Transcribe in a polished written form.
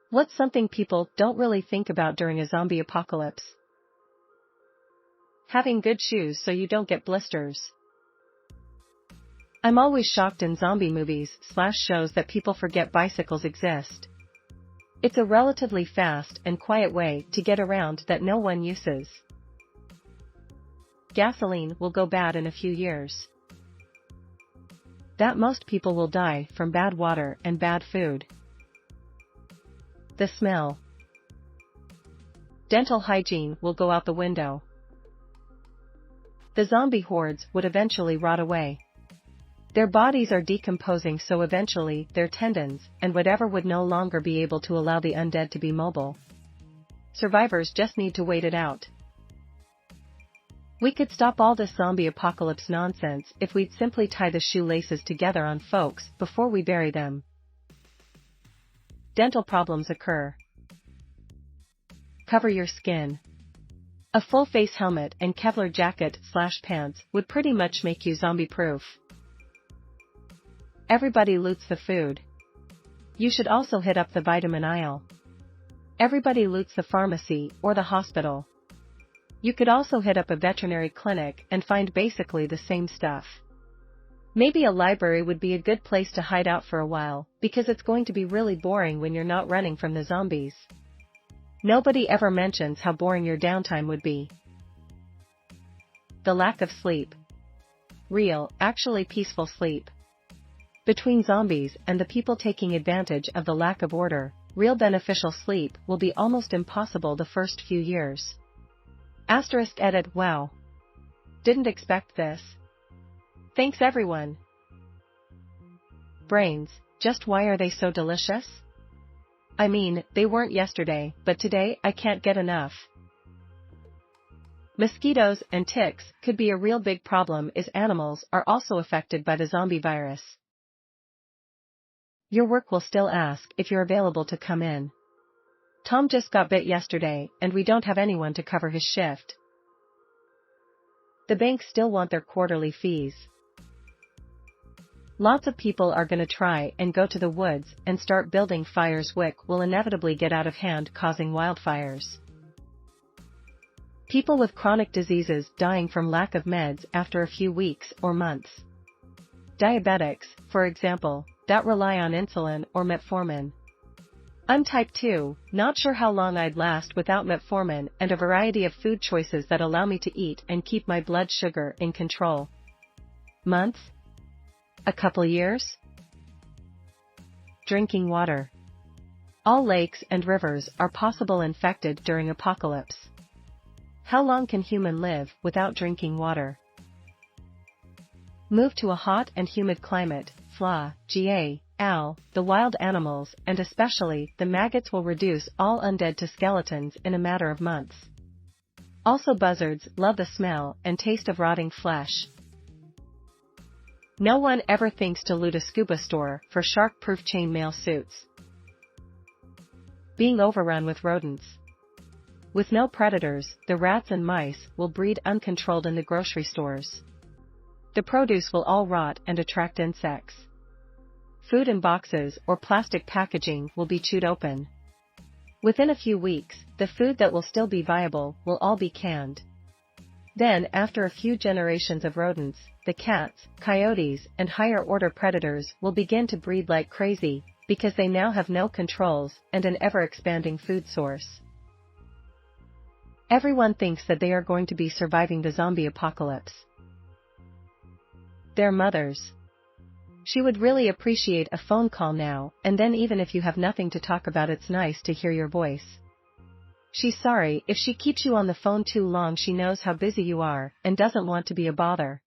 What's something people don't really think about during a zombie apocalypse? Having good shoes so you don't get blisters. I'm always shocked in zombie movies/shows that people forget bicycles exist. It's a relatively fast and quiet way to get around that no one uses. Gasoline will go bad in a few years. That most people will die from bad water and bad food. The smell. Dental hygiene will go out the window. The zombie hordes would eventually rot away. Their bodies are decomposing, so eventually their tendons and whatever would no longer be able to allow the undead to be mobile. Survivors just need to wait it out. We could stop all this zombie apocalypse nonsense if we'd simply tie the shoelaces together on folks before we bury them. Dental problems occur. Cover your skin. A full face helmet and kevlar jacket/pants would pretty much make you zombie-proof. Everybody loots the food. You should also hit up the vitamin aisle. Everybody loots the pharmacy or the hospital. You could also hit up a veterinary clinic and find basically the same stuff. Maybe a library would be a good place to hide out for a while, because it's going to be really boring when you're not running from the zombies. Nobody ever mentions how boring your downtime would be. The lack of sleep. Real, actually peaceful sleep. Between zombies and the people taking advantage of the lack of order, real beneficial sleep will be almost impossible the first few years. *edit Wow. Didn't expect this. Thanks everyone. Brains, just why are they so delicious? I mean, they weren't yesterday, but today I can't get enough. Mosquitoes and ticks could be a real big problem, as animals are also affected by the zombie virus. Your work will still ask if you're available to come in. Tom just got bit yesterday and we don't have anyone to cover his shift. The banks still want their quarterly fees. Lots of people are gonna try and go to the woods and start building fires. WIC will inevitably get out of hand, causing wildfires. People with chronic diseases dying from lack of meds after a few weeks or months. Diabetics, for example, that rely on insulin or metformin. I'm type 2, not sure how long I'd last without metformin and a variety of food choices that allow me to eat and keep my blood sugar in control. Months? A couple years? Drinking water. All lakes and rivers are possible infected during apocalypse. How long can human live without drinking water? Move to a hot and humid climate. The wild animals and especially the maggots will reduce all undead to skeletons in a matter of months. Also, buzzards love the smell and taste of rotting flesh. No one ever thinks to loot a scuba store for shark-proof chainmail suits. Being overrun with rodents. With no predators, the rats and mice will breed uncontrolled in the grocery stores. The produce will all rot and attract insects. Food in boxes or plastic packaging will be chewed open. Within a few weeks, the food that will still be viable will all be canned. Then, after a few generations of rodents, the cats, coyotes, and higher-order predators will begin to breed like crazy, because they now have no controls and an ever-expanding food source. Everyone thinks that they are going to be surviving the zombie apocalypse. Their mothers. She would really appreciate a phone call now and then, even if you have nothing to talk about. It's nice to hear your voice. She's sorry if she keeps you on the phone too long. She knows how busy you are and doesn't want to be a bother.